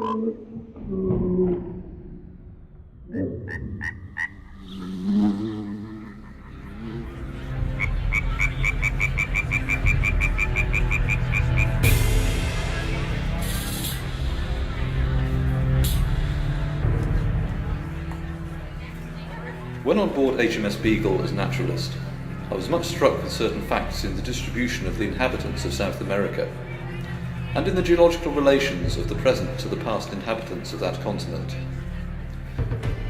When on board HMS Beagle as naturalist, I was much struck with certain facts in the distribution of the inhabitants of South America, and in the geological relations of the present to the past inhabitants of that continent.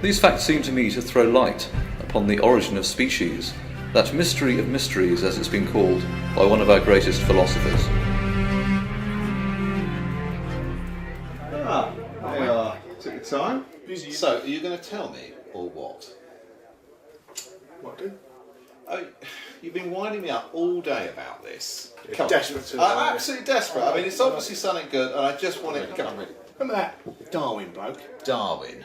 These facts seem to me to throw light upon the origin of species, that mystery of mysteries, as it's been called by one of our greatest philosophers. Ah, there you are. Took your time. Busy. So, are you going to tell me, or what? What do? Oh, you've been winding me up all day about this. Come Desperate to. on. I'm absolutely desperate. I mean, it's obviously something good, and I just want it. Come on, Remember that Darwin bloke? Darwin.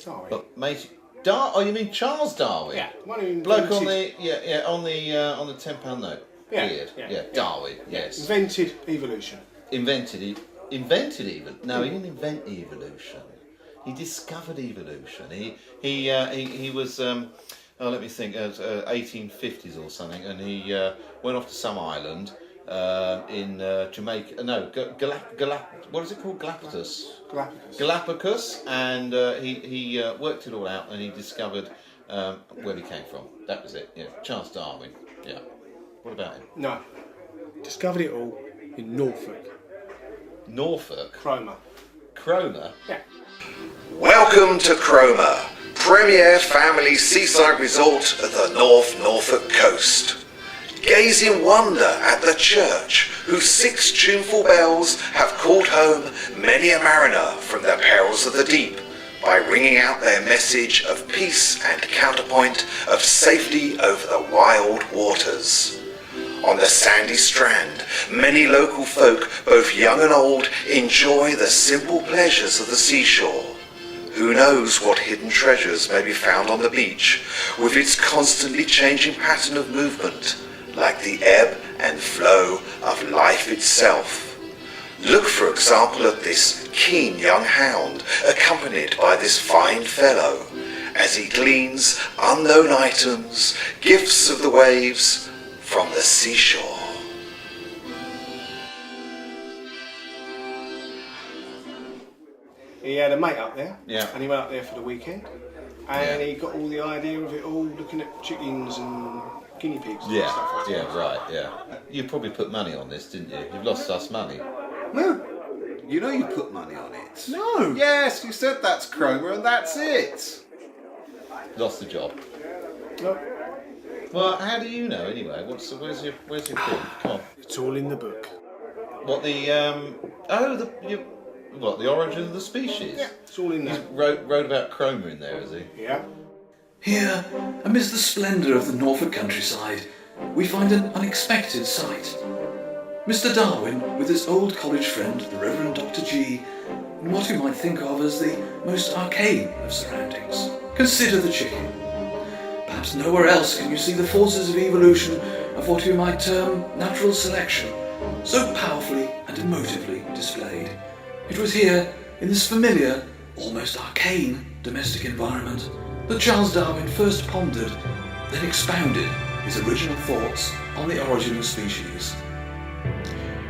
Darwin. But mate, oh, you mean Charles Darwin? Yeah, one who Bloke invented, on the £10 note. Yeah, Weird. yeah. Darwin. Yes. invented evolution. Invented even. No, he didn't invent evolution. He discovered evolution. He was. Let me think. 1850s or something, and he went off to some island in Jamaica. No, what is it called? Galapagos. Galapagos, and he worked it all out, and he discovered where he came from. That was it. Yeah, Charles Darwin. Yeah. What about him? No. Discovered it all in Norfolk. Norfolk. Cromer. Yeah. Welcome to Cromer, premier family seaside resort at the Norfolk coast. Gaze in wonder at the church, whose 6 tuneful bells have called home many a mariner from the perils of the deep by ringing out their message of peace and counterpoint of safety over the wild waters. On the sandy strand, many local folk, both young and old, enjoy the simple pleasures of the seashore. Who knows what hidden treasures may be found on the beach, with its constantly changing pattern of movement, like the ebb and flow of life itself. Look, for example, at this keen young hound, accompanied by this fine fellow, as he gleans unknown items, gifts of the waves, from the seashore. He had a mate up there. Yeah. And he went up there for the weekend. And he got all the idea of it all, looking at chickens and guinea pigs and stuff like that. Yeah, right, yeah. You probably put money on this, didn't you? You've lost us money. No. You know you put money on it. No. Yes, you said that's Cromer and that's it. Lost the job. No. Well, how do you know anyway? Where's your proof? Come on. It's all in the book. What the the origin of the species? Yeah, it's all in He there. wrote about Cromer in there, is he? Yeah. Here, amidst the splendour of the Norfolk countryside, we find an unexpected sight. Mr. Darwin, with his old college friend, the Reverend Dr. G, in what you might think of as the most arcane of surroundings. Consider the chicken. Perhaps nowhere else can you see the forces of evolution of what you might term natural selection, so powerfully and emotively displayed. It was here, in this familiar, almost arcane domestic environment, that Charles Darwin first pondered, then expounded his original thoughts on the origin of species.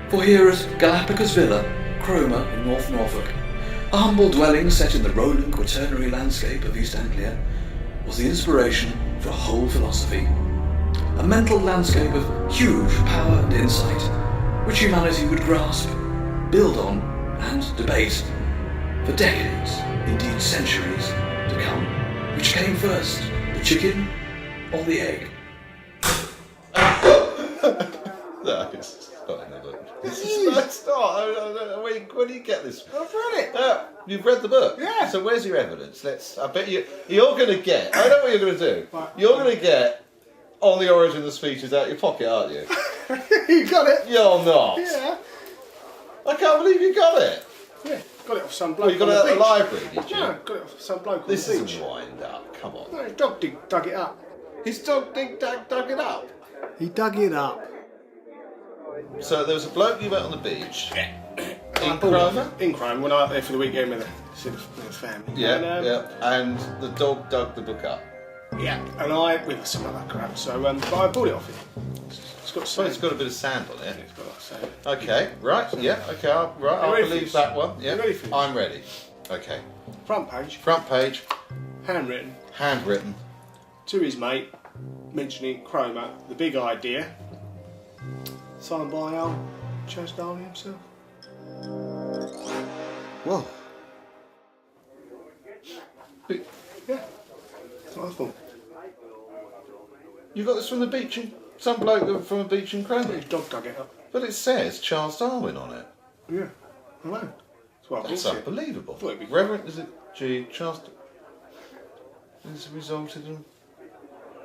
For here at Galapagos Villa, Cromer in North Norfolk, a humble dwelling set in the rolling quaternary landscape of East Anglia, was the inspiration for a whole philosophy. A mental landscape of huge power and insight, which humanity would grasp, build on, and debate for decades, indeed centuries, to come. Which came first, the chicken or the egg? No, it's not in the book. It's not. Where do you get this? I've read it. You've read the book? Yeah. So where's your evidence? I bet you're going to get, I know what you're going to do. Right. You're going to get on the origin of the species out your pocket, aren't you? You got it. You're not. Yeah. I can't believe you got it. Yeah. Got it off some bloke Well, you got on it the at the beach. library, did you? No, got it off some bloke This on the is beach. a wind up. Come on. No, his dog dug it up. His dog dug it up. He dug it up. So there was a bloke you met on the beach. In bought it off Cromer? in Cromer when I went there for the weekend with the family. Yeah, And, yeah. And the dog dug the book up. Yeah, and I with some other crap. So, but I bought it off him. It's got So it's got a bit of sand on it. It's got like sand. Okay, right, yeah, okay, I'll ready for believe this? that one. Yeah, You ready for this? I'm ready. Okay, Front page, front page, handwritten, handwritten. to his mate, mentioning Cromer, the big idea. Signed by Charles Darwin himself. Whoa. Yeah, that's what I thought. You got this from the beach in some bloke from a beach in Cromer. His dog dug it up. But it says Charles Darwin on it. Yeah, I know. That's what I That's thought. unbelievable. Thought it'd be- Reverend, is it G? Charles has resulted in.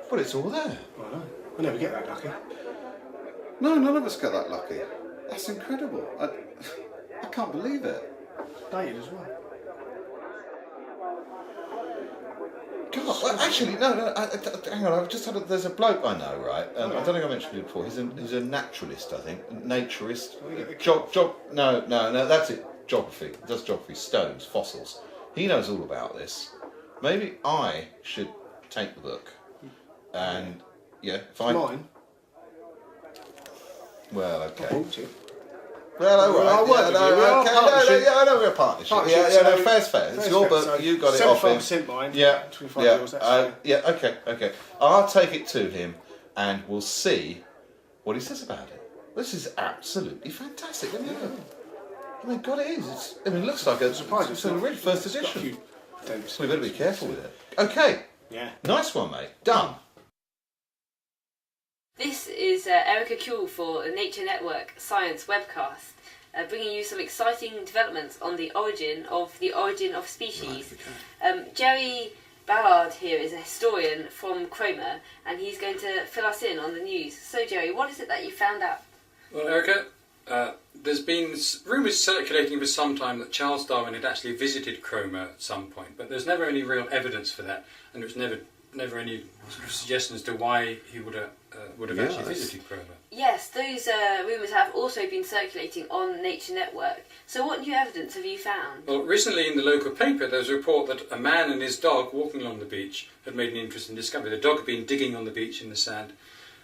But it's all there. I know. I never get that lucky. No, none of us get that lucky. That's incredible. I can't believe it. Dated as well. God, well, actually, no. Hang on. I've just had. There's a bloke I know, right? I don't think I mentioned it before. He's a naturalist, I think, naturist. No, that's it. Geography. He does geography, stones, fossils. He knows all about this. Maybe I should take the book, and if I. Mine. Well, I okay. bought it. Well, all right. Well, I work with you. We are Okay. partnership. I know we're a partnership. Partnership, Yeah, no, so- fair's fair. It's your book. So You got it off him. 75% mine. Yeah, 25 yeah, yours. That's fair. yeah. Okay. I'll take it to him, and we'll see what he says about it. This is absolutely fantastic. I mean, God, it is. It looks like a Surprised it's a really first It's got a edition. few dents. We better be careful with it. Okay, Yeah. nice one, mate. Done. This is Erica Kuehl for the Nature Network Science webcast, bringing you some exciting developments on the origin of species. Jerry Ballard here is a historian from Cromer, and he's going to fill us in on the news. So, Jerry, what is it that you found out? Well, Erica, there's been rumours circulating for some time that Charles Darwin had actually visited Cromer at some point, but there's never any real evidence for that, and there's never any sort of suggestion as to why he would have actually visited Cromer. Yes, those rumours have also been circulating on Nature Network. So what new evidence have you found? Well, recently in the local paper there was a report that a man and his dog walking along the beach had made an interesting discovery. The dog had been digging on the beach in the sand,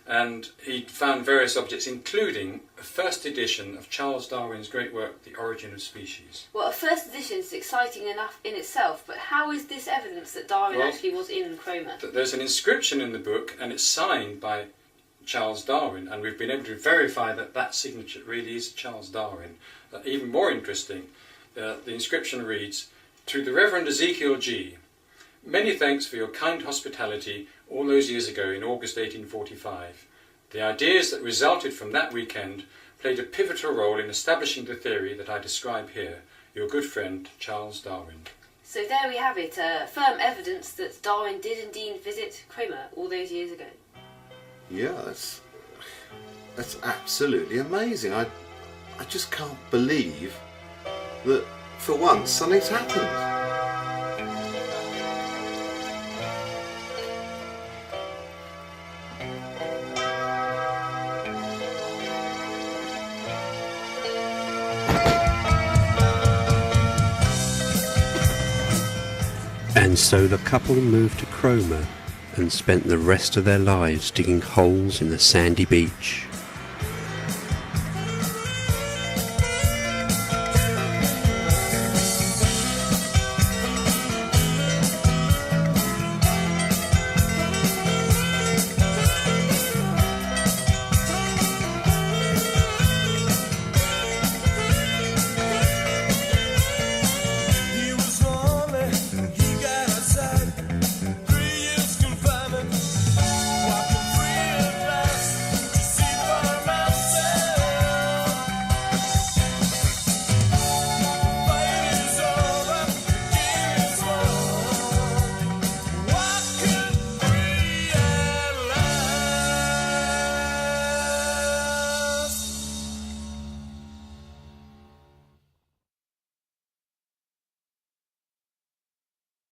and he'd found various objects, including a first edition of Charles Darwin's great work, The Origin of Species. Well, a first edition is exciting enough in itself, but how is this evidence that Darwin actually was in Cromer? There's an inscription in the book, and it's signed by Charles Darwin, and we've been able to verify that that signature really is Charles Darwin. Even more interesting, the inscription reads, "To the Reverend Ezekiel G. Many thanks for your kind hospitality all those years ago in August 1845. The ideas that resulted from that weekend played a pivotal role in establishing the theory that I describe here. Your good friend, Charles Darwin." So there we have it, firm evidence that Darwin did indeed visit Cromer all those years ago. Yeah, that's absolutely amazing. I just can't believe that for once something's happened. And so the couple moved to Cromer and spent the rest of their lives digging holes in the sandy beach.